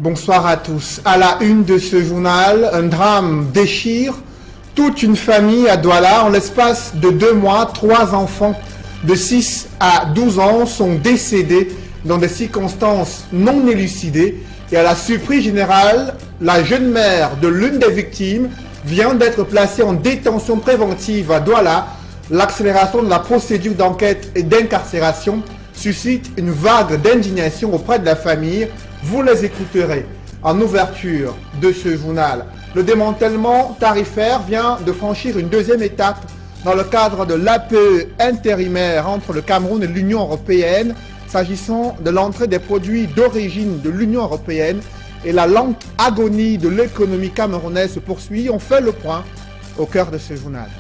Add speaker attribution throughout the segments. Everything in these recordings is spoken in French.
Speaker 1: Bonsoir à tous. À la une de ce journal, un drame déchire toute une famille à Douala. En l'espace de 2 mois, 3 enfants de 6 à 12 ans sont décédés dans des circonstances non élucidées. Et à la surprise générale, la jeune mère de l'une des victimes vient d'être placée en détention préventive à Douala. L'accélération de la procédure d'enquête et d'incarcération suscite une vague d'indignation auprès de la famille. Vous les écouterez en ouverture de ce journal. Le démantèlement tarifaire vient de franchir une deuxième étape dans le cadre de l'APE intérimaire entre le Cameroun et l'Union européenne, s'agissant de l'entrée des produits d'origine de l'Union européenne. Et la lente agonie de l'économie camerounaise se poursuit. On fait le point au cœur de ce journal.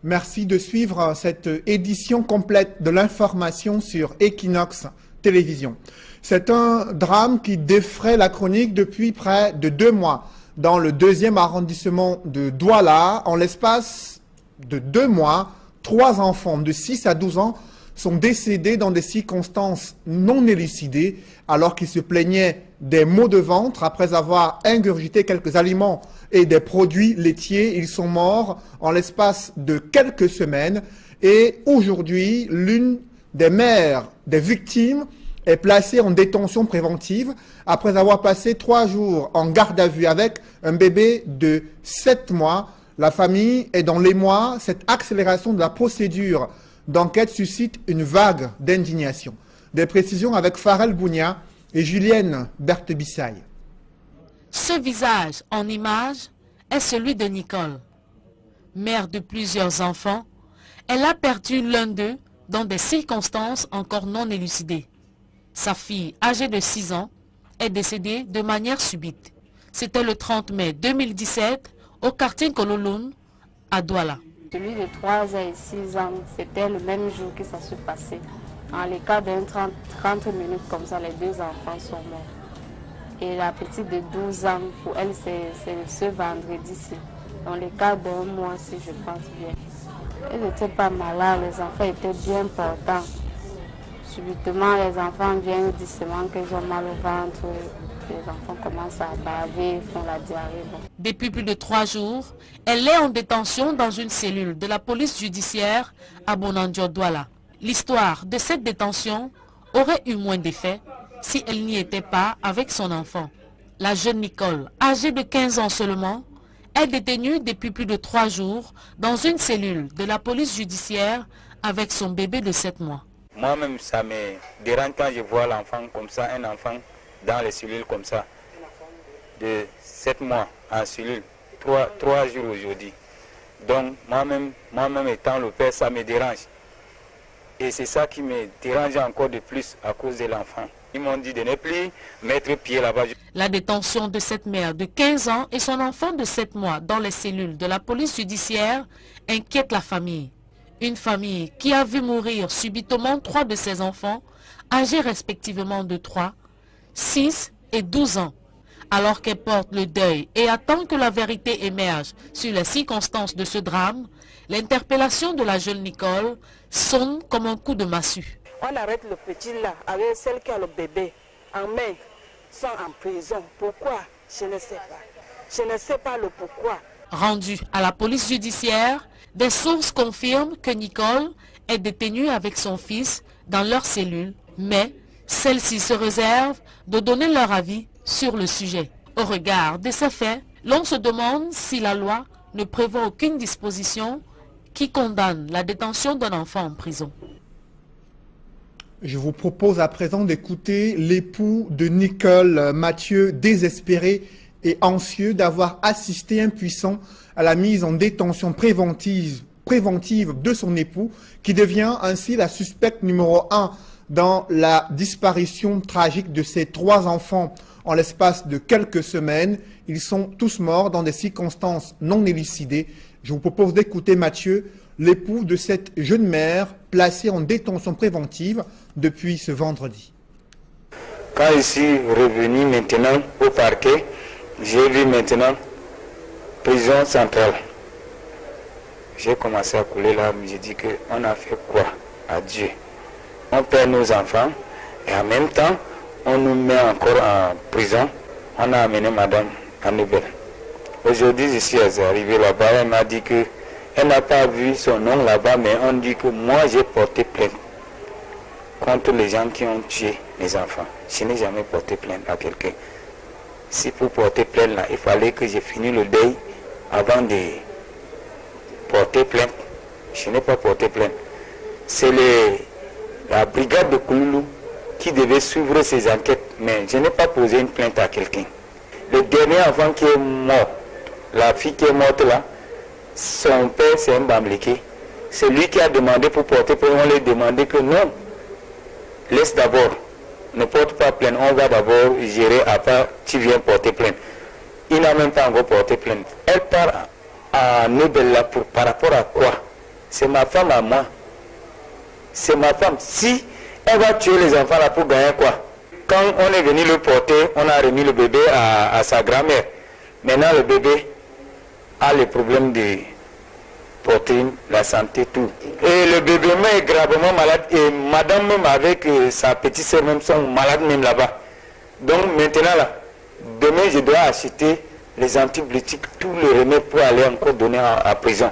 Speaker 1: Merci de suivre cette édition complète de l'information sur Equinox Télévision. C'est un drame qui défraie la chronique depuis près de 2 mois. Dans le 2e arrondissement de Douala, en l'espace de 2 mois, 3 enfants de 6 à 12 ans sont décédés dans des circonstances non élucidées alors qu'ils se plaignaient des maux de ventre après avoir ingurgité quelques aliments et des produits laitiers. Ils sont morts en l'espace de quelques semaines et aujourd'hui, l'une des mères des victimes est placée en détention préventive après avoir passé 3 jours en garde à vue avec un bébé de 7 mois. La famille est dans l'émoi. Cette accélération de la procédure d'enquête suscite une vague d'indignation. Des précisions avec Farel Bounia et Julienne Berthebissaille.
Speaker 2: Ce visage en image est celui de Nicole. Mère de plusieurs enfants, elle a perdu l'un d'eux dans des circonstances encore non élucidées. Sa fille, âgée de 6 ans, est décédée de manière subite. C'était le 30 mai 2017 au quartier Kololoun, à Douala.
Speaker 3: Celui de 3 ans et 6 ans, c'était le même jour que ça se passait. En l'écart d'un 30 minutes comme ça, les 2 enfants sont morts. Et la petite de 12 ans, pour elle, c'est ce vendredi-ci. Dans le cas d'un mois, si je pense bien. Elle n'était pas malade, les enfants étaient bien portants. Subitement, les enfants viennent doucement qu'ils ont mal au ventre. Les enfants commencent à baver, font la diarrhée. Bon.
Speaker 2: Depuis plus de 3 jours, elle est en détention dans une cellule de la police judiciaire à Bonandio-Douala. L'histoire de cette détention aurait eu moins d'effet si elle n'y était pas avec son enfant. La jeune Nicole, âgée de 15 ans seulement, est détenue depuis plus de 3 jours dans une cellule de la police judiciaire avec son bébé de 7 mois.
Speaker 4: Moi-même, ça me dérange quand je vois l'enfant comme ça, un enfant dans les cellules comme ça, de 7 mois en cellule, 3 jours aujourd'hui. Donc moi-même étant le père, ça me dérange. Et c'est ça qui me dérange encore de plus à cause de l'enfant. Ils m'ont dit de ne plus mettre pied là-bas.
Speaker 2: La détention de cette mère de 15 ans et son enfant de 7 mois dans les cellules de la police judiciaire inquiète la famille. Une famille qui a vu mourir subitement 3 de ses enfants, âgés respectivement de 3, 6 et 12 ans, alors qu'elle porte le deuil et attend que la vérité émerge sur les circonstances de ce drame. L'interpellation de la jeune Nicole sonne comme un coup de massue.
Speaker 5: On arrête le petit là avec celle qui a le bébé en main, sont en prison. Pourquoi? Je ne sais pas. Je ne sais pas le pourquoi.
Speaker 2: Rendu à la police judiciaire, des sources confirment que Nicole est détenue avec son fils dans leur cellule, mais celles-ci se réservent de donner leur avis sur le sujet. Au regard de ces faits, l'on se demande si la loi ne prévoit aucune disposition qui condamne la détention d'un enfant en prison.
Speaker 1: Je vous propose à présent d'écouter l'époux de Nicole, Mathieu, désespéré et anxieux d'avoir assisté impuissant à la mise en détention préventive de son époux, qui devient ainsi la suspecte numéro 1 dans la disparition tragique de ses 3 enfants en l'espace de quelques semaines. Ils sont tous morts dans des circonstances non élucidées. Je vous propose d'écouter Mathieu, l'époux de cette jeune mère placée en détention préventive depuis ce vendredi.
Speaker 4: Quand je suis revenu maintenant au parquet, j'ai vu maintenant prison centrale. J'ai commencé à couler là, j'ai dit qu'on a fait quoi à Dieu? On perd nos enfants et en même temps, on nous met encore en prison. On a amené madame à Nouvelle. Aujourd'hui, je suis arrivé là-bas, elle m'a dit qu'elle n'a pas vu son nom là-bas, mais on dit que moi j'ai porté plainte contre les gens qui ont tué mes enfants. Je n'ai jamais porté plainte à quelqu'un. Si pour porter plainte là, il fallait que j'ai fini le deuil avant de porter plainte. Je n'ai pas porté plainte. C'est la brigade de Kouloulou qui devait suivre ces enquêtes, mais je n'ai pas posé une plainte à quelqu'un. Le dernier enfant qui est mort, la fille qui est morte là, son père c'est un Bamléké. C'est lui qui a demandé pour porter plainte. On lui a demandé que non, laisse d'abord, ne porte pas plainte, on va d'abord gérer, après tu viens porter plainte. Il n'a même pas encore porté plainte. Elle part à Nobel là par rapport à quoi? C'est ma femme à moi. C'est ma femme. Si elle va tuer les enfants là pour gagner quoi? Quand on est venu le porter, on a remis le bébé à sa grand-mère. Maintenant le bébé a les problèmes de protéines, la santé, tout. Et le bébé est gravement malade et madame même avec sa petite soeur même sont malades même là-bas. Donc maintenant là, demain je dois acheter les antibiotiques, tout le remède pour aller encore donner à prison.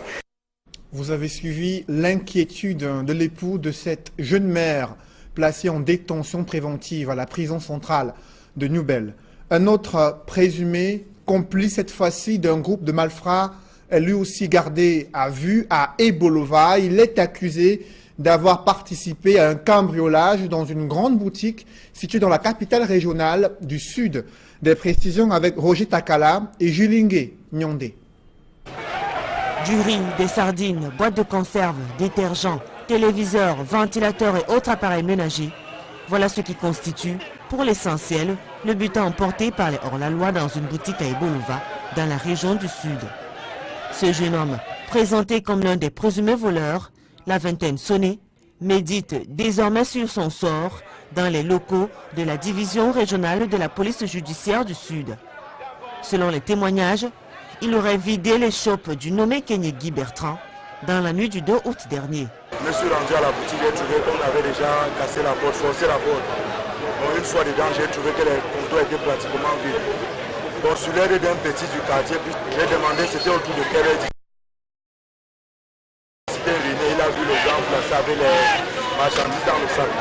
Speaker 1: Vous avez suivi l'inquiétude de l'époux de cette jeune mère placée en détention préventive à la prison centrale de Nouvelle. Un autre présumé, complice cette fois-ci d'un groupe de malfrats, est lui aussi gardé à vue à Ebolova. Il est accusé d'avoir participé à un cambriolage dans une grande boutique située dans la capitale régionale du Sud. Des précisions avec Roger Takala et Julingue Nyondé.
Speaker 6: Du riz, des sardines, boîtes de conserve, détergents, téléviseurs, ventilateurs et autres appareils ménagers. Voilà ce qui constitue, pour l'essentiel, le butin emporté par les hors-la-loi dans une boutique à Ebolova, dans la région du Sud. Ce jeune homme, présenté comme l'un des présumés voleurs, la vingtaine sonnée, médite désormais sur son sort dans les locaux de la division régionale de la police judiciaire du Sud. Selon les témoignages, il aurait vidé les chopes du nommé Kenyegui Bertrand dans la nuit du 2 août dernier.
Speaker 7: Je me suis rendu à la boutique, j'ai trouvé qu'on avait déjà cassé la porte, forcé la porte. Donc une fois dedans, j'ai trouvé que les comptoirs étaient pratiquement vides. Donc sur l'aide d'un petit du quartier, j'ai demandé c'était autour de quelle heure. C'était ruiné, il a vu les gens placés avec les marchandises dans le sac.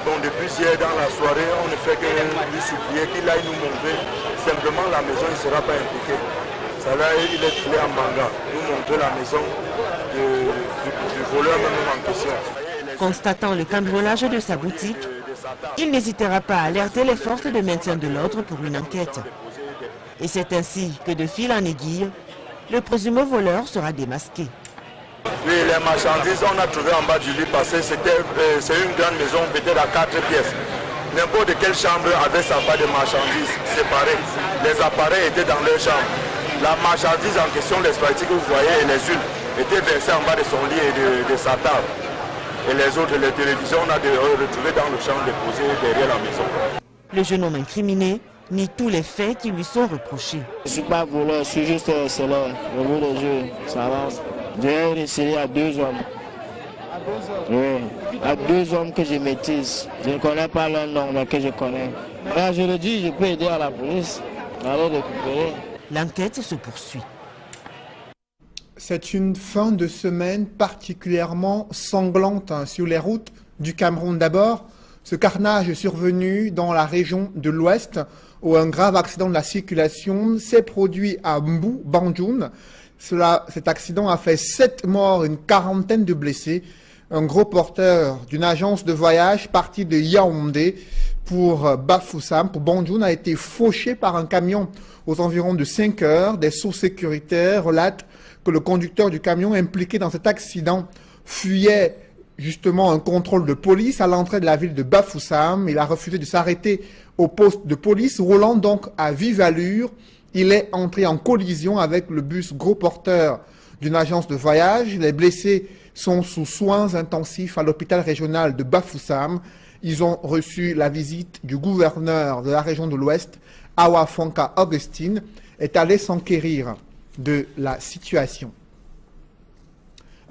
Speaker 7: Donc depuis hier dans la soirée, on ne fait que lui supplier qu'il aille nous montrer. Simplement la maison, il ne sera pas impliqué. Ça là, il est filé en manga. Nous montrer la maison du voleur même en question.
Speaker 6: Constatant le cambriolage de sa boutique, il n'hésitera pas à alerter les forces de maintien de l'ordre pour une enquête. Et c'est ainsi que de fil en aiguille, le présumé voleur sera démasqué.
Speaker 7: Oui, les marchandises, on a trouvé en bas du lit parce que c'est une grande maison, peut-être à 4 pièces. N'importe quelle chambre avait sa part de marchandises séparées. Les appareils étaient dans leur chambre. La marchandise en question, les spaghettis que vous voyez et les huiles, étaient versées en bas de son lit et de sa table. Et les autres, les télévisions, on a retrouvé dans le champ déposé derrière la maison.
Speaker 6: Le jeune homme incriminé nie tous les faits qui lui sont reprochés.
Speaker 8: Je ne suis pas voleur, je suis juste cela. Le bout de jeu, ça avance. J'ai réussi à 2 hommes. Oui, à 2 hommes que je maîtrise. Je ne connais pas leur nom, mais que je connais. Là, je le dis, je peux aider à la police à les récupérer.
Speaker 6: L'enquête se poursuit.
Speaker 1: C'est une fin de semaine particulièrement sanglante sur les routes du Cameroun. D'abord, ce carnage survenu dans la région de l'Ouest où un grave accident de la circulation s'est produit à Mbou, Bandjoun. Cet accident a fait 7 morts, une quarantaine de blessés. Un gros porteur d'une agence de voyage parti de Yaoundé pour Bafoussam, pour Bandjoun, a été fauché par un camion aux environs de 5 heures. Des sources sécuritaires relatent que le conducteur du camion impliqué dans cet accident fuyait justement un contrôle de police à l'entrée de la ville de Bafoussam. Il a refusé de s'arrêter au poste de police, roulant donc à vive allure. Il est entré en collision avec le bus gros porteur d'une agence de voyage. Les blessés sont sous soins intensifs à l'hôpital régional de Bafoussam. Ils ont reçu la visite du gouverneur de la région de l'Ouest, Awa Fonka Augustine, est allé s'enquérir de la situation.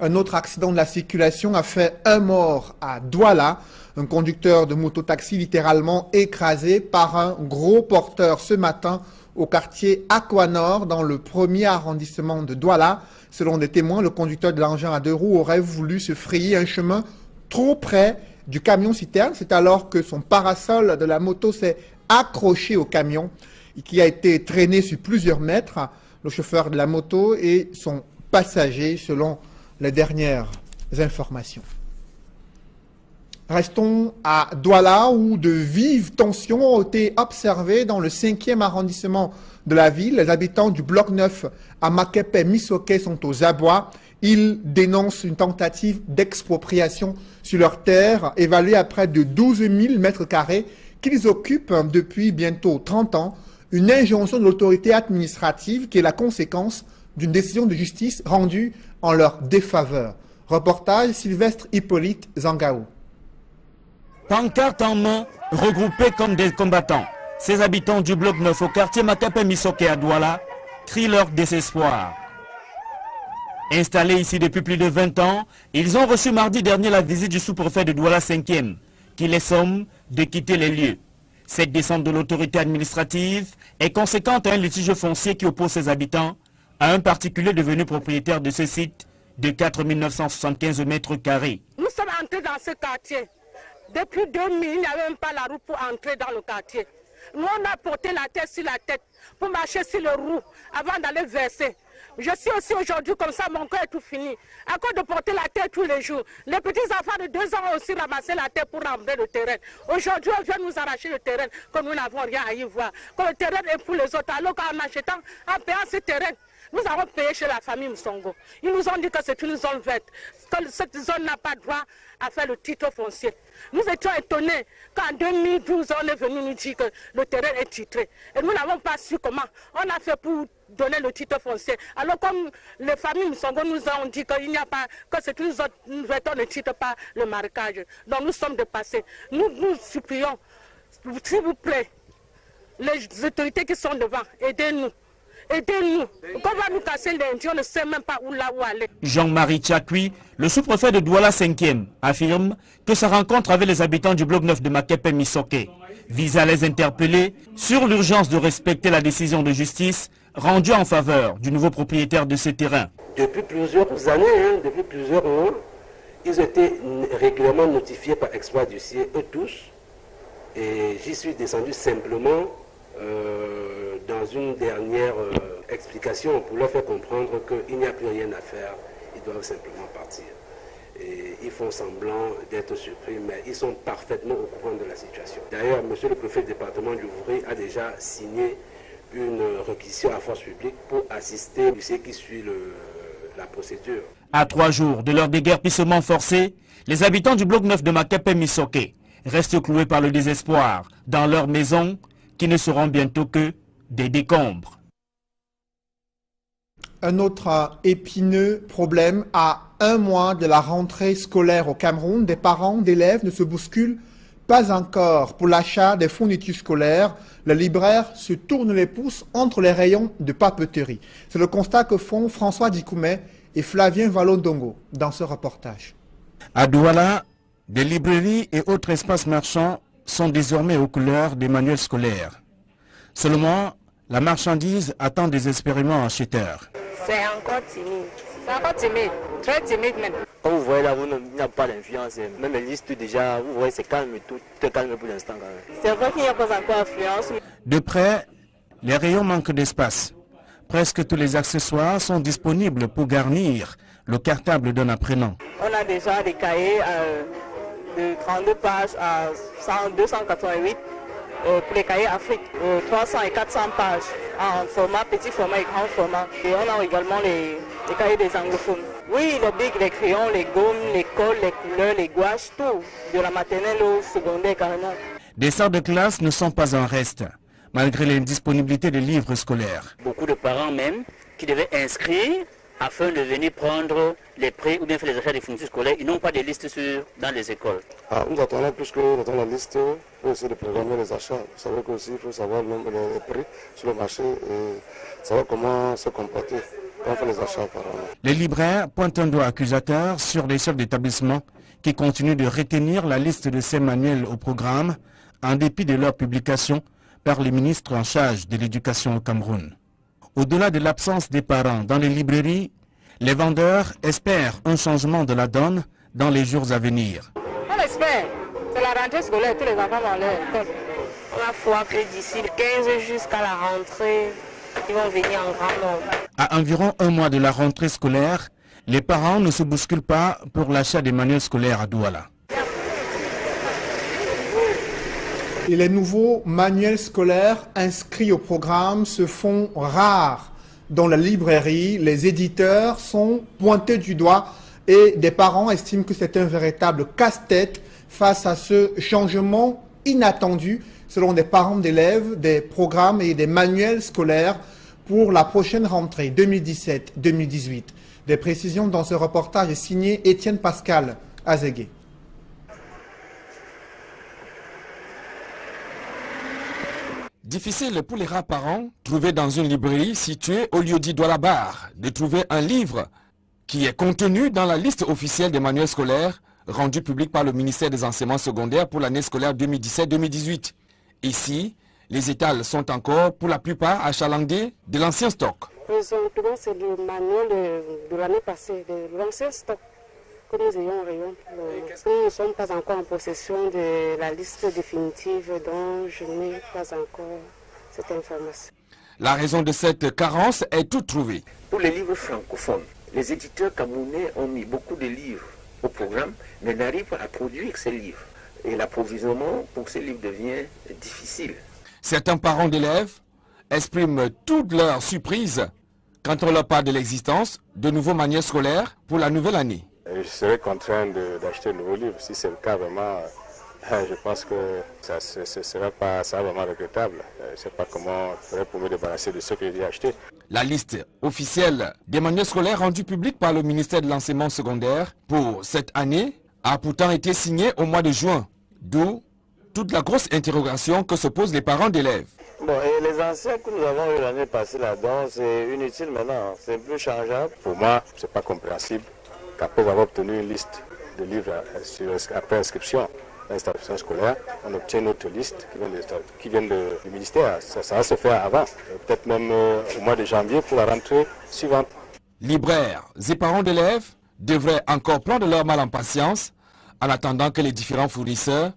Speaker 1: Un autre accident de la circulation a fait un mort à Douala. Un conducteur de mototaxi littéralement écrasé par un gros porteur ce matin au quartier Aquanor dans le 1er arrondissement de Douala. Selon des témoins, le conducteur de l'engin à 2 roues aurait voulu se frayer un chemin trop près du camion-citerne. C'est alors que son parasol de la moto s'est accroché au camion et qui a été traîné sur plusieurs mètres. Le chauffeur de la moto et son passager, selon les dernières informations. Restons à Douala où de vives tensions ont été observées dans le 5e arrondissement de la ville. Les habitants du bloc 9 à Makepe-Misoke sont aux abois. Ils dénoncent une tentative d'expropriation sur leurs terres évaluée à près de 12 000 mètres carrés qu'ils occupent depuis bientôt 30 ans. Une injonction de l'autorité administrative qui est la conséquence d'une décision de justice rendue en leur défaveur. Reportage Sylvestre Hippolyte Zangaou.
Speaker 9: Pancarte en main, regroupés comme des combattants, ces habitants du bloc 9 au quartier Makepe-Misoke à Douala crient leur désespoir. Installés ici depuis plus de 20 ans, ils ont reçu mardi dernier la visite du sous-préfet de Douala 5e, qui les somme de quitter les lieux. Cette descente de l'autorité administrative est conséquente à un litige foncier qui oppose ses habitants à un particulier devenu propriétaire de ce site de 4 975 mètres carrés.
Speaker 5: Nous sommes entrés dans ce quartier. Depuis 2000, il n'y avait même pas la roue pour entrer dans le quartier. Nous, on a porté la tête sur la tête pour marcher sur le roue avant d'aller verser. Je suis aussi aujourd'hui comme ça, mon cœur est tout fini. À cause de porter la terre tous les jours. Les petits enfants de 2 ans ont aussi ramassé la terre pour rembler le terrain. Aujourd'hui, on vient nous arracher le terrain comme nous n'avons rien à y voir. Comme le terrain est pour les autres. Alors qu'en achetant, en payant ce terrain, nous avons payé chez la famille Msongo. Ils nous ont dit que c'est une zone verte, que cette zone n'a pas droit à faire le titre foncier. Nous étions étonnés qu'en 2012, on est venu nous dire que le terrain est titré. Et nous n'avons pas su comment. On a fait pour donner le titre foncier. Alors comme les familles Msongo nous ont dit qu'il n'y a pas, que c'est une zone verte, on ne titre pas le marécage. Donc nous sommes dépassés. Nous supplions, s'il vous plaît, les autorités qui sont devant, aidez-nous. Aidez-nous. Quand on va nous casser lundi, on ne sait même pas où aller.
Speaker 9: Jean-Marie Tchakui, le sous-préfet de Douala 5e, affirme que sa rencontre avec les habitants du bloc 9 de Makepe-Misoke vise à les interpeller sur l'urgence de respecter la décision de justice rendue en faveur du nouveau propriétaire de ces terrains.
Speaker 10: Depuis plusieurs années, depuis plusieurs mois, ils ont été régulièrement notifiés par exploit d'huissier, eux tous. Et j'y suis descendu simplement dans une dernière explication pour leur faire comprendre qu'il n'y a plus rien à faire, ils doivent simplement partir. Et ils font semblant d'être surpris, mais ils sont parfaitement au courant de la situation. D'ailleurs, monsieur le préfet du département du Vouvray a déjà signé une réquisition à force publique pour assister ceux qui suivent la procédure.
Speaker 9: À 3 jours de leur déguerpissement forcé, les habitants du bloc 9 de Makepe-Misoke restent cloués par le désespoir dans leurs maisons qui ne seront bientôt que des décombres.
Speaker 1: Un autre épineux problème, à 1 mois de la rentrée scolaire au Cameroun, des parents d'élèves ne se bousculent pas encore pour l'achat des fournitures scolaires. Les libraires se tournent les pouces entre les rayons de papeterie. C'est le constat que font François Dikoumet et Flavien Valodongo dans ce reportage.
Speaker 9: À Douala, des librairies et autres espaces marchands sont désormais aux couleurs des manuels scolaires. Seulement, la marchandise attend désespérément acheteurs.
Speaker 3: C'est encore timide. C'est encore timide. Très timide même.
Speaker 11: Quand vous voyez là, il n'y a pas d'influence. Même les listes déjà, vous voyez, c'est calme et tout. Tout est calme pour l'instant quand même.
Speaker 3: C'est vrai qu'il n'y a pas encore d'influence.
Speaker 9: De près, les rayons manquent d'espace. Presque tous les accessoires sont disponibles pour garnir le cartable d'un apprenant.
Speaker 3: On a déjà des cahiers de 32 pages à 288 pour les cahiers Afrique, 300 et 400 pages en format, petit format et grand format. Et on a également les cahiers des anglophones. Oui, les bics, les crayons, les gommes, les cols, les couleurs, les gouaches, tout, de la maternelle au secondaire carrément.
Speaker 9: Des salles de classe ne sont pas en reste, malgré l'indisponibilité des livres scolaires.
Speaker 11: Beaucoup de parents même qui devaient inscrire
Speaker 12: afin de venir prendre les prix ou bien faire les achats des fournitures scolaires. Ils n'ont pas de liste dans les écoles.
Speaker 13: Nous attendons plus que nous attendons la liste pour essayer de programmer les achats. Vous savez qu'aussi il faut savoir les prix sur le marché et savoir comment se comporter quand on fait les achats apparemment.
Speaker 9: Les libraires pointent un doigt accusateur sur les chefs d'établissement qui continuent de retenir la liste de ces manuels au programme en dépit de leur publication par les ministres en charge de l'éducation au Cameroun. Au-delà de l'absence des parents dans les librairies, les vendeurs espèrent un changement de la donne dans les jours à venir.
Speaker 5: On espère. C'est la rentrée scolaire, tous les enfants vont à l'école.
Speaker 14: On a foi que d'ici le 15 jusqu'à la rentrée, ils vont venir en grand nombre.
Speaker 9: À environ un mois de la rentrée scolaire, les parents ne se bousculent pas pour l'achat des manuels scolaires à Douala.
Speaker 1: Et les nouveaux manuels scolaires inscrits au programme se font rares dans la librairie. Les éditeurs sont pointés du doigt et des parents estiment que c'est un véritable casse-tête face à ce changement inattendu, selon des parents d'élèves, des programmes et des manuels scolaires pour la prochaine rentrée 2017-2018. Des précisions dans ce reportage signé Étienne Pascal Azégué.
Speaker 15: Difficile pour les rares parents, trouver dans une librairie située au lieu-dit Douala-Bar, de trouver un livre qui est contenu dans la liste officielle des manuels scolaires rendue publique par le ministère des Enseignements secondaires pour l'année scolaire 2017-2018. Ici, les étals sont encore pour la plupart achalandés de l'ancien stock.
Speaker 3: Présentement, c'est le manuel de l'année passée, de l'ancien stock que nous ayons au rayon. Nous ne sommes pas encore en possession de la liste définitive, dont je n'ai pas encore cette information.
Speaker 15: La raison de cette carence est toute trouvée.
Speaker 16: Pour les livres francophones, les éditeurs camerounais ont mis beaucoup de livres au programme, mais n'arrivent pas à produire ces livres. Et l'approvisionnement pour ces livres devient difficile.
Speaker 15: Certains parents d'élèves expriment toute leur surprise quand on leur parle de l'existence de nouveaux manuels scolaires pour la nouvelle année.
Speaker 13: Je serais contraint d'acheter un nouveau livre. Si c'est le cas, vraiment, je pense que ça ne sera pas vraiment regrettable. Je ne sais pas comment je ferais pour me débarrasser de ce que j'ai acheté.
Speaker 15: La liste officielle des manuels scolaires rendue publique par le ministère de l'Enseignement secondaire pour cette année a pourtant été signée au mois de juin, d'où toute la grosse interrogation que se posent les parents d'élèves.
Speaker 8: Bon, et les anciens que nous avons eu l'année passée là-dedans, c'est inutile maintenant, c'est plus changeable.
Speaker 13: Pour moi, ce n'est pas compréhensible qu'après avoir obtenu une liste de livres après inscription à l'institution scolaire, on obtient notre liste qui vient du ministère. Ça va se faire avant, peut-être même au mois de janvier pour la rentrée suivante.
Speaker 15: Libraires et parents d'élèves devraient encore prendre leur mal en patience en attendant que les différents fournisseurs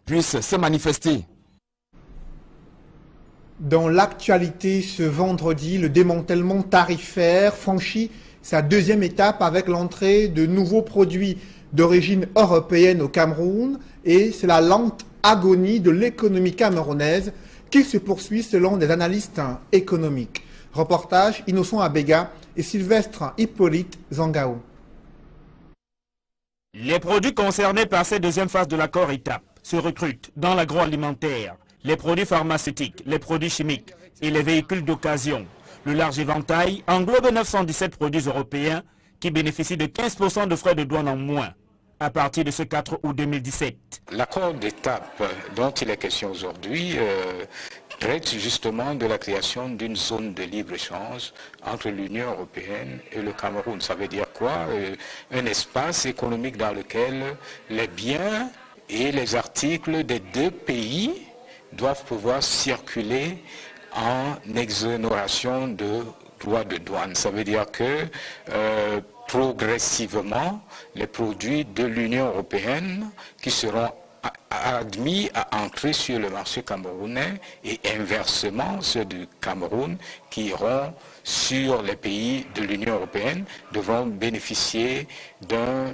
Speaker 15: puissent se manifester.
Speaker 1: Dans l'actualité ce vendredi, le démantèlement tarifaire franchit sa deuxième étape avec l'entrée de nouveaux produits d'origine européenne au Cameroun et c'est la lente agonie de l'économie camerounaise qui se poursuit selon des analystes économiques. Reportage Innocent Abega et Sylvestre Hippolyte Zangao.
Speaker 9: Les produits concernés par cette deuxième phase de l'accord étape se recrutent dans l'agroalimentaire, les produits pharmaceutiques, les produits chimiques et les véhicules d'occasion. Le large éventail englobe 917 produits européens qui bénéficient de 15% de frais de douane en moins à partir de ce 4 août 2017.
Speaker 17: L'accord d'étape dont il est question aujourd'hui traite justement de la création d'une zone de libre-échange entre l'Union européenne et le Cameroun. Ça veut dire quoi? Un espace économique dans lequel les biens et les articles des deux pays doivent pouvoir circuler en exonération de droits de douane. Ça veut dire que progressivement, les produits de l'Union européenne qui seront admis à entrer sur le marché camerounais et inversement ceux du Cameroun qui iront sur les pays de l'Union européenne devront bénéficier d'un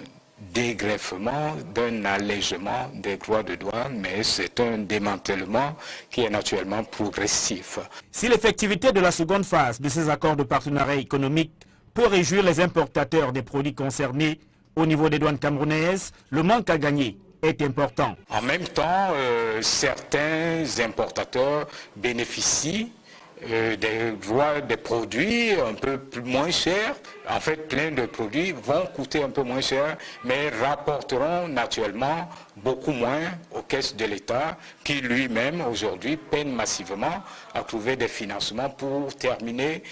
Speaker 17: dégrèvement, d'un allègement des droits de douane, mais c'est un démantèlement qui est naturellement progressif.
Speaker 9: Si l'effectivité de la seconde phase de ces accords de partenariat économique peut réjouir les importateurs des produits concernés au niveau des douanes camerounaises, le manque à gagner est important.
Speaker 17: En même temps, certains importateurs bénéficient des produits un peu moins chers en fait, plein de produits vont coûter un peu moins cher, mais rapporteront naturellement beaucoup moins aux caisses de l'État, qui lui-même, aujourd'hui, peine massivement à trouver des financements pour terminer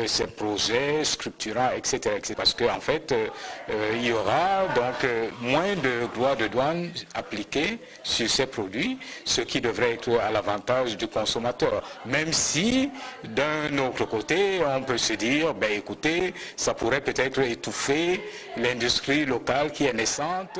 Speaker 17: ses projets structurants, etc. Parce qu'en fait, il y aura donc moins de droits de douane appliqués sur ces produits, ce qui devrait être à l'avantage du consommateur. Même si, d'un autre côté, on peut se dire, ben écoutez, ça pourrait peut-être étouffer l'industrie locale qui est naissante,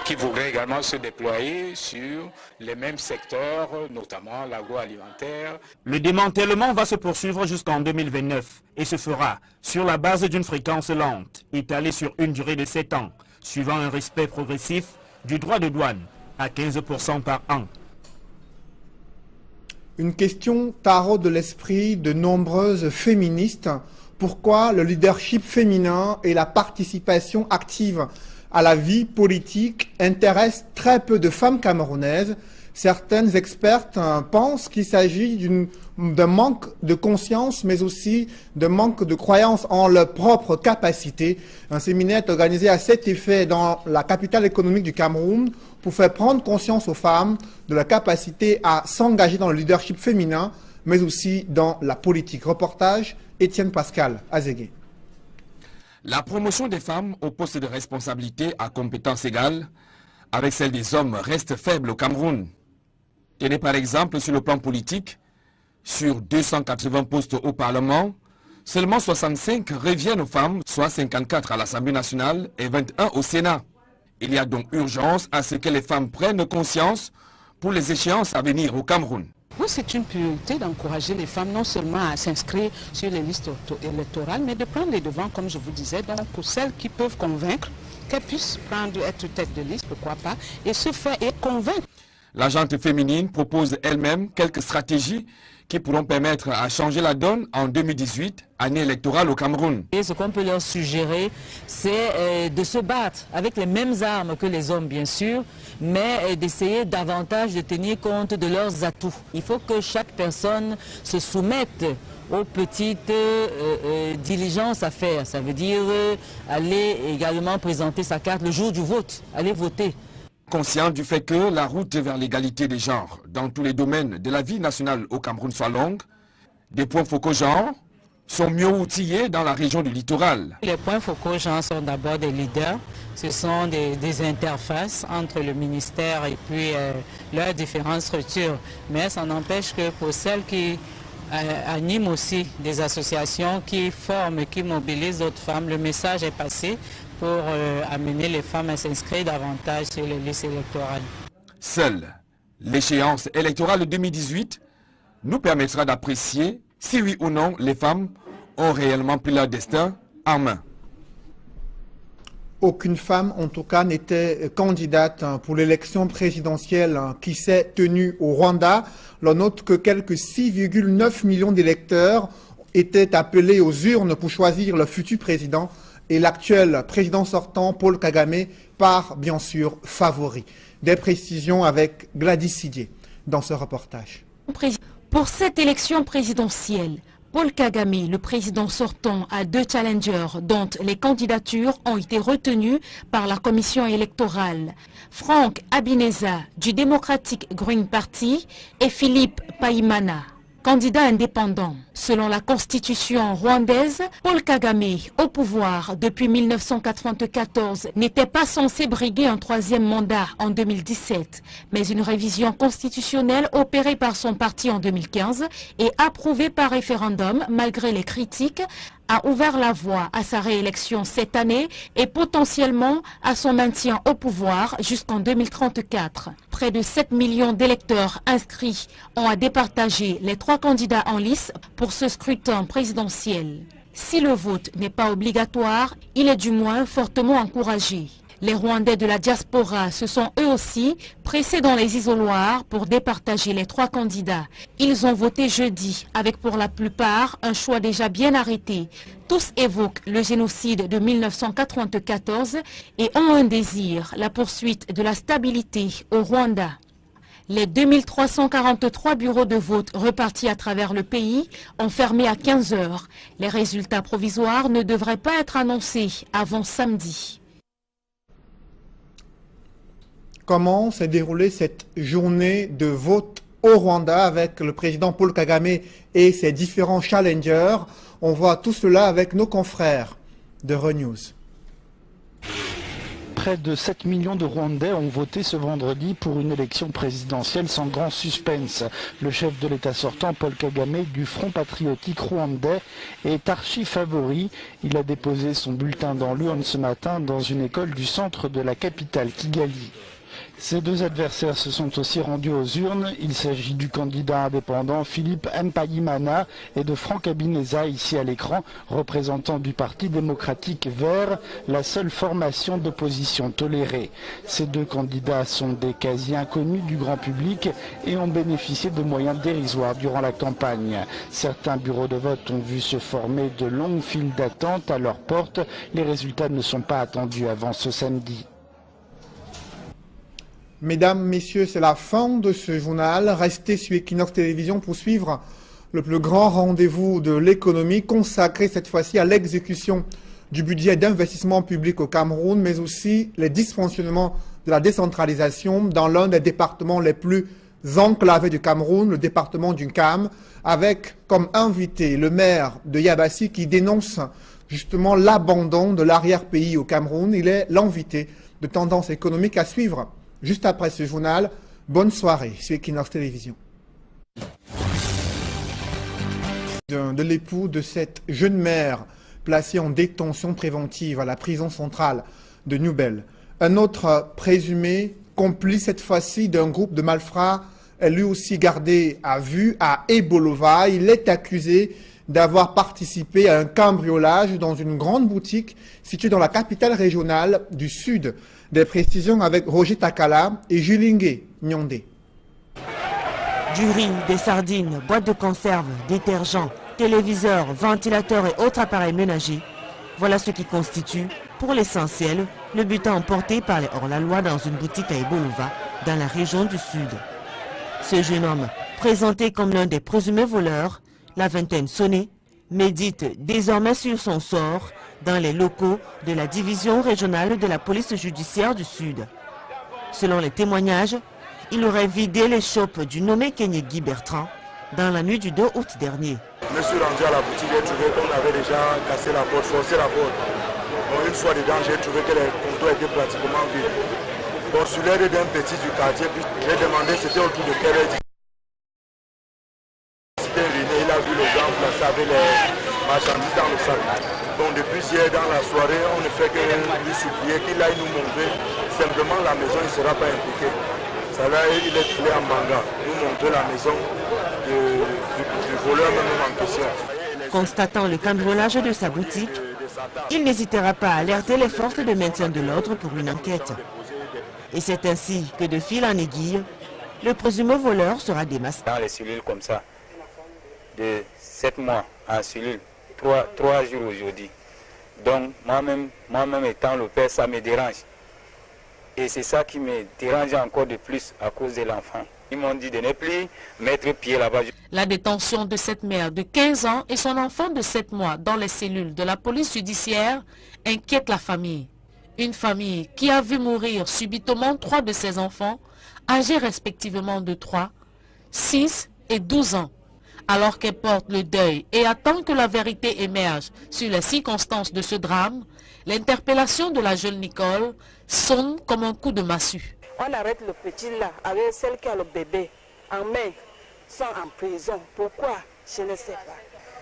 Speaker 17: qui voudrait également se déployer sur les mêmes secteurs, notamment l'agroalimentaire.
Speaker 9: Le démantèlement va se poursuivre jusqu'en 2029 et se fera sur la base d'une fréquence lente, étalée sur une durée de 7 ans, suivant un respect progressif du droit de douane à 15% par an.
Speaker 1: Une question taraude de l'esprit de nombreuses féministes. Pourquoi le leadership féminin et la participation active à la vie politique intéressent très peu de femmes camerounaises? Certaines expertes pensent qu'il s'agit d'un manque de conscience, mais aussi d'un manque de croyance en leurs propres capacités. Un séminaire est organisé à cet effet dans la capitale économique du Cameroun pour faire prendre conscience aux femmes de la capacité à s'engager dans le leadership féminin, mais aussi dans la politique. Reportage, Étienne Pascal Azégué.
Speaker 15: La promotion des femmes au poste de responsabilité à compétences égales avec celle des hommes reste faible au Cameroun. Tenez par exemple sur le plan politique, sur 280 postes au Parlement, seulement 65 reviennent aux femmes, soit 54 à l'Assemblée nationale et 21 au Sénat. Il y a donc urgence à ce que les femmes prennent conscience pour les échéances à venir au Cameroun.
Speaker 18: Oui, c'est une priorité d'encourager les femmes non seulement à s'inscrire sur les listes électorales, mais de prendre les devants, comme je vous disais, donc pour celles qui peuvent convaincre, qu'elles puissent être tête de liste, pourquoi pas, et se faire et convaincre.
Speaker 15: L'agente féminine propose elle-même quelques stratégies qui pourront permettre à changer la donne en 2018, année électorale au Cameroun.
Speaker 19: Et ce qu'on peut leur suggérer, c'est de se battre avec les mêmes armes que les hommes, bien sûr, mais d'essayer davantage de tenir compte de leurs atouts. Il faut que chaque personne se soumette aux petites diligences à faire. Ça veut dire aller également présenter sa carte le jour du vote, aller voter.
Speaker 15: Conscient du fait que la route vers l'égalité des genres dans tous les domaines de la vie nationale au Cameroun soit longue, des points focaux genre sont mieux outillés dans la région du littoral.
Speaker 18: Les points focaux genre sont d'abord des leaders, ce sont des interfaces entre le ministère et puis leurs différentes structures. Mais ça n'empêche que pour celles qui animent aussi des associations qui forment et qui mobilisent d'autres femmes, le message est passé pour amener les femmes à s'inscrire davantage sur les listes électorales.
Speaker 15: Seule l'échéance électorale de 2018 nous permettra d'apprécier si oui ou non les femmes ont réellement pris leur destin en main.
Speaker 1: Aucune femme, en tout cas, n'était candidate pour l'élection présidentielle qui s'est tenue au Rwanda. L'on note que quelques 6,9 millions d'électeurs étaient appelés aux urnes pour choisir le futur président. Et l'actuel président sortant, Paul Kagame, part bien sûr favori. Des précisions avec Gladys Sidier dans ce reportage.
Speaker 2: Pour cette élection présidentielle, Paul Kagame, le président sortant, a 2 challengers dont les candidatures ont été retenues par la commission électorale. Frank Habineza du Democratic Green Party et Philippe Paimana, candidat indépendant. Selon la constitution rwandaise, Paul Kagame, au pouvoir depuis 1994, n'était pas censé briguer un 3e mandat en 2017. Mais une révision constitutionnelle opérée par son parti en 2015 et approuvée par référendum malgré les critiques, a ouvert la voie à sa réélection cette année et potentiellement à son maintien au pouvoir jusqu'en 2034. Près de 7 millions d'électeurs inscrits ont à départager les 3 candidats en lice pour ce scrutin présidentiel. Si le vote n'est pas obligatoire, il est du moins fortement encouragé. Les Rwandais de la diaspora se sont eux aussi pressés dans les isoloirs pour départager les 3 candidats. Ils ont voté jeudi avec pour la plupart un choix déjà bien arrêté. Tous évoquent le génocide de 1994 et ont un désir, la poursuite de la stabilité au Rwanda. Les 2343 bureaux de vote repartis à travers le pays ont fermé à 15 heures. Les résultats provisoires ne devraient pas être annoncés avant samedi.
Speaker 1: Comment s'est déroulée cette journée de vote au Rwanda avec le président Paul Kagame et ses différents challengers? On voit tout cela avec nos confrères de ReNews.
Speaker 20: Près de 7 millions de Rwandais ont voté ce vendredi pour une élection présidentielle sans grand suspense. Le chef de l'État sortant, Paul Kagame, du Front patriotique rwandais, est archi-favori. Il a déposé son bulletin dans l'urne ce matin dans une école du centre de la capitale, Kigali. Ces deux adversaires se sont aussi rendus aux urnes. Il s'agit du candidat indépendant Philippe Mpayimana et de Franck Habineza, ici à l'écran, représentant du Parti démocratique vert, la seule formation d'opposition tolérée. Ces deux candidats sont des quasi-inconnus du grand public et ont bénéficié de moyens dérisoires durant la campagne. Certains bureaux de vote ont vu se former de longues files d'attente à leurs portes. Les résultats ne sont pas attendus avant ce samedi.
Speaker 1: Mesdames, Messieurs, c'est la fin de ce journal. Restez sur Equinox Télévision pour suivre le plus grand rendez-vous de l'économie consacré cette fois-ci à l'exécution du budget d'investissement public au Cameroun, mais aussi les dysfonctionnements de la décentralisation dans l'un des départements les plus enclavés du Cameroun, le département du Cam, avec comme invité le maire de Yabassi qui dénonce justement l'abandon de l'arrière-pays au Cameroun. Il est l'invité de Tendance économique à suivre juste après ce journal. Bonne soirée sur Equinox Télévision. De l'époux de cette jeune mère placée en détention préventive à la prison centrale de Nouvelle. Un autre présumé, complice cette fois-ci d'un groupe de malfrats, est lui aussi gardé à vue à Ebolova. Il est accusé d'avoir participé à un cambriolage dans une grande boutique située dans la capitale régionale du Sud. Des précisions avec Roger Takala et Julingue Nyondé.
Speaker 6: Du riz, des sardines, boîtes de conserve, détergents, téléviseurs, ventilateurs et autres appareils ménagers. Voilà ce qui constitue, pour l'essentiel, le butin emporté par les hors-la-loi dans une boutique à Ebolova, dans la région du Sud. Ce jeune homme, présenté comme l'un des présumés voleurs, la vingtaine sonnée, médite désormais sur son sort dans les locaux de la division régionale de la police judiciaire du Sud. Selon les témoignages, il aurait vidé les chopes du nommé Kenyé Guy Bertrand dans la nuit du 2 août dernier.
Speaker 7: Je me suis rendu à la boutique, j'ai trouvé qu'on avait déjà cassé la porte, forcé la porte. Donc une fois dedans, j'ai trouvé que les comptoirs étaient pratiquement vides. Donc sur l'aide d'un petit du quartier, j'ai demandé c'était autour de quelle heure. Il a vu les gens placés avec les marchandises dans le sac. Donc depuis hier dans la soirée, on ne fait que lui supplier qu'il aille nous montrer. Simplement la maison, il ne sera pas impliqué. Ça là, il est trouvé en manga. Nous montrer la maison du voleur même en question.
Speaker 6: Constatant le cambriolage de sa boutique, il n'hésitera pas à alerter les forces de maintien de l'ordre pour une enquête. Et c'est ainsi que de fil en aiguille, le présumé voleur sera démasqué.
Speaker 4: Dans les cellules comme ça, de 7 mois en cellule, 3 jours aujourd'hui. Donc moi-même étant le père, ça me dérange. Et c'est ça qui me dérange encore de plus à cause de l'enfant. Ils m'ont dit de ne plus mettre pied là-bas.
Speaker 2: La détention de cette mère de 15 ans et son enfant de 7 mois dans les cellules de la police judiciaire inquiète la famille. Une famille qui a vu mourir subitement 3 de ses enfants, âgés respectivement de 3, 6 et 12 ans. Alors qu'elle porte le deuil et attend que la vérité émerge sur les circonstances de ce drame, l'interpellation de la jeune Nicole sonne comme un coup de massue.
Speaker 5: On arrête le petit là avec celle qui a le bébé en main, sont en prison. Pourquoi? Je ne sais pas.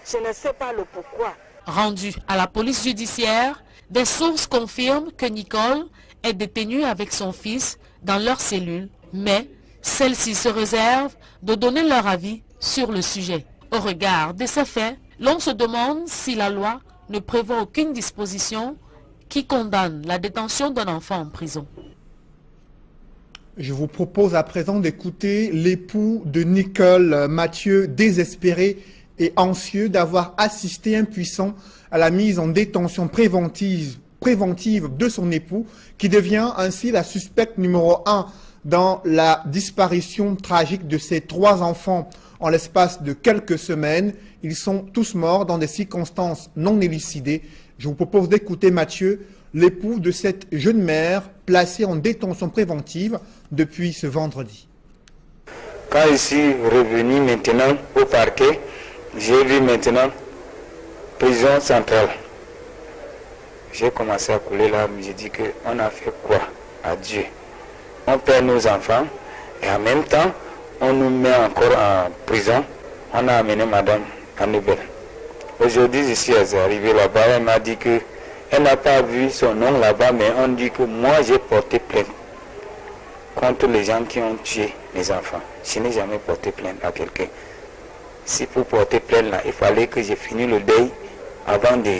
Speaker 5: Je ne sais pas le pourquoi.
Speaker 2: Rendu à la police judiciaire, des sources confirment que Nicole est détenue avec son fils dans leur cellule, mais celle-ci se réserve de donner leur avis sur le sujet. Au regard de ces faits, l'on se demande si la loi ne prévoit aucune disposition qui condamne la détention d'un enfant en prison.
Speaker 1: Je vous propose à présent d'écouter l'époux de Nicole, Mathieu, désespéré et anxieux d'avoir assisté impuissant à la mise en détention préventive préventive de son époux, qui devient ainsi la suspecte numéro 1 dans la disparition tragique de ses 3 enfants en l'espace de quelques semaines. Ils sont tous morts dans des circonstances non élucidées. Je vous propose d'écouter Mathieu, l'époux de cette jeune mère placée en détention préventive depuis ce vendredi.
Speaker 4: Quand je suis revenu maintenant au parquet, j'ai vu maintenant prison centrale. J'ai commencé à couler là, j'ai dit qu'on a fait quoi à Dieu? On perd nos enfants et en même temps, on nous met encore en prison. On a amené madame à Nouvelle. Aujourd'hui, je suis arrivé là-bas, elle m'a dit qu'elle n'a pas vu son nom là-bas, mais on dit que moi j'ai porté plainte contre les gens qui ont tué mes enfants. Je n'ai jamais porté plainte à quelqu'un. Si pour porter plainte là, il fallait que j'ai fini le deuil avant de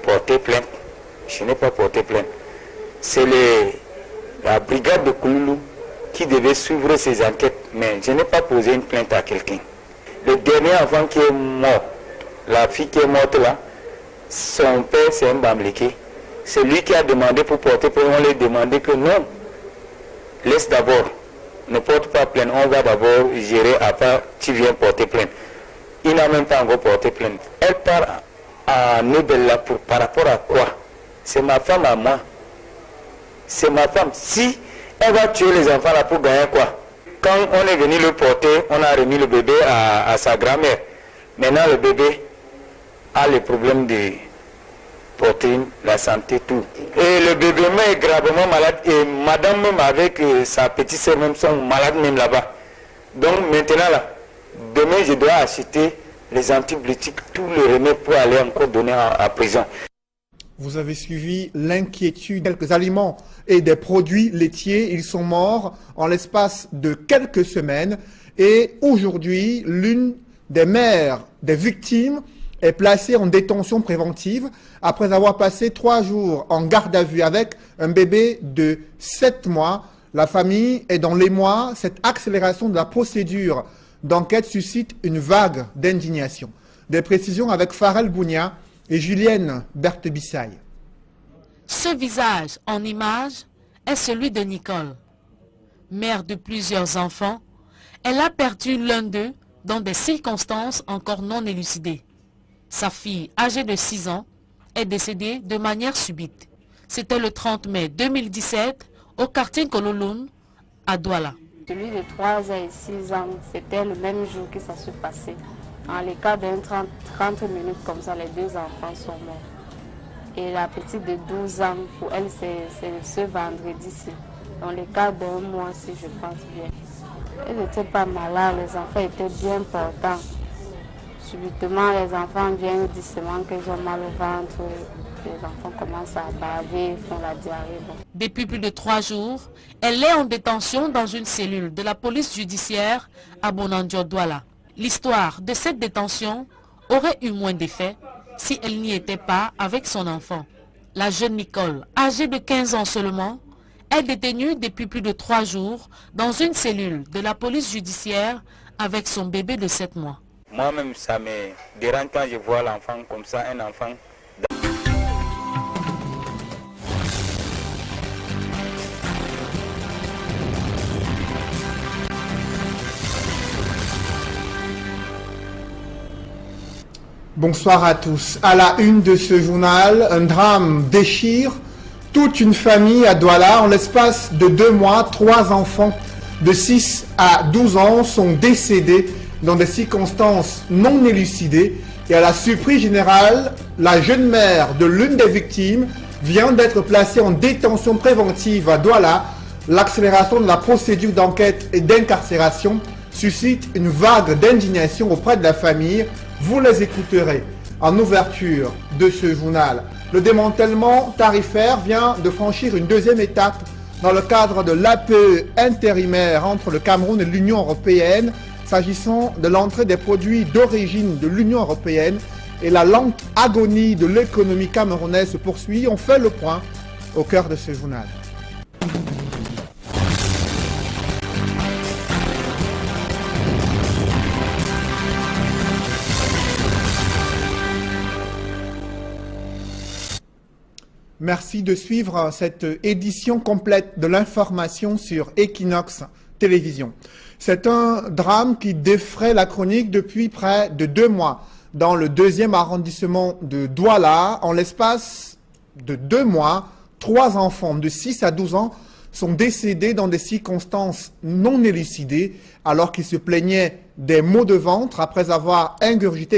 Speaker 4: porter plainte. Je n'ai pas porté plainte. C'est la brigade de Kouloulou qui devait suivre ces enquêtes, mais je n'ai pas posé une plainte à quelqu'un. Le dernier enfant qui est mort, la fille qui est morte là, son père c'est un Bamléké. C'est lui qui a demandé pour porter plainte. On lui a demandé que non, laisse d'abord, ne porte pas plainte, on va d'abord gérer, à part tu viens porter plainte. Il n'a même pas encore porté plainte. Elle part à Nobel là par rapport à quoi? C'est ma femme à moi. C'est ma femme. Si elle va tuer les enfants là pour gagner quoi? Quand on est venu le porter, on a remis le bébé à sa grand-mère. Maintenant le bébé a les problèmes de poitrine, la santé, tout. Et le bébé est gravement malade et madame même avec sa petite sœur même sont malades même là-bas. Donc maintenant là, demain je dois acheter les antibiotiques, tout le remède pour aller encore donner à prison.
Speaker 1: Vous avez suivi l'inquiétude de quelques aliments et des produits laitiers. Ils sont morts en l'espace de quelques semaines. Et aujourd'hui, l'une des mères des victimes est placée en détention préventive après avoir passé 3 jours en garde à vue avec un bébé de 7 mois. La famille est dans l'émoi. Cette accélération de la procédure d'enquête suscite une vague d'indignation. Des précisions avec Farel Bounia et Julienne Berthebissaille.
Speaker 2: Ce visage en image est celui de Nicole. Mère de plusieurs enfants, elle a perdu l'un d'eux dans des circonstances encore non élucidées. Sa fille, âgée de 6 ans, est décédée de manière subite. C'était le 30 mai 2017 au quartier Kololoun, à Douala.
Speaker 3: Celui de 3 et 6 ans, c'était le même jour que ça se passait. En l'écart d'un 30 minutes comme ça, les 2 enfants sont morts. Et la petite de 12 ans, pour elle, c'est ce vendredi-ci. Dans l'écart d'un mois, si je pense bien. Elle n'était pas malade, les enfants étaient bien portants. Subitement, les enfants viennent doucement qu'ils ont mal au ventre. Les enfants commencent à baver, font la diarrhée. Bon.
Speaker 2: Depuis plus de 3 jours, elle est en détention dans une cellule de la police judiciaire à Bonandio-Douala. L'histoire de cette détention aurait eu moins d'effet si elle n'y était pas avec son enfant. La jeune Nicole, âgée de 15 ans seulement, est détenue depuis plus de 3 jours dans une cellule de la police judiciaire avec son bébé de 7 mois.
Speaker 4: Moi-même, ça me dérange quand je vois l'enfant comme ça, un enfant.
Speaker 1: Bonsoir à tous. À la une de ce journal, un drame déchire toute une famille à Douala. En l'espace de 2 mois, 3 enfants de 6 à 12 ans sont décédés dans des circonstances non élucidées. Et à la surprise générale, la jeune mère de l'une des victimes vient d'être placée en détention préventive à Douala. L'accélération de la procédure d'enquête et d'incarcération suscite une vague d'indignation auprès de la famille. Vous les écouterez en ouverture de ce journal. Le démantèlement tarifaire vient de franchir une 2e étape dans le cadre de l'APE intérimaire entre le Cameroun et l'Union européenne, s'agissant de l'entrée des produits d'origine de l'Union européenne. Et la lente agonie de l'économie camerounaise se poursuit. On fait le point au cœur de ce journal. Merci de suivre cette édition complète de l'information sur Equinox Télévision. C'est un drame qui défraie la chronique depuis près de 2 mois. Dans le 2e arrondissement de Douala, en l'espace de 2 mois, 3 enfants de 6 à 12 ans sont décédés dans des circonstances non élucidées alors qu'ils se plaignaient des maux de ventre après avoir ingurgité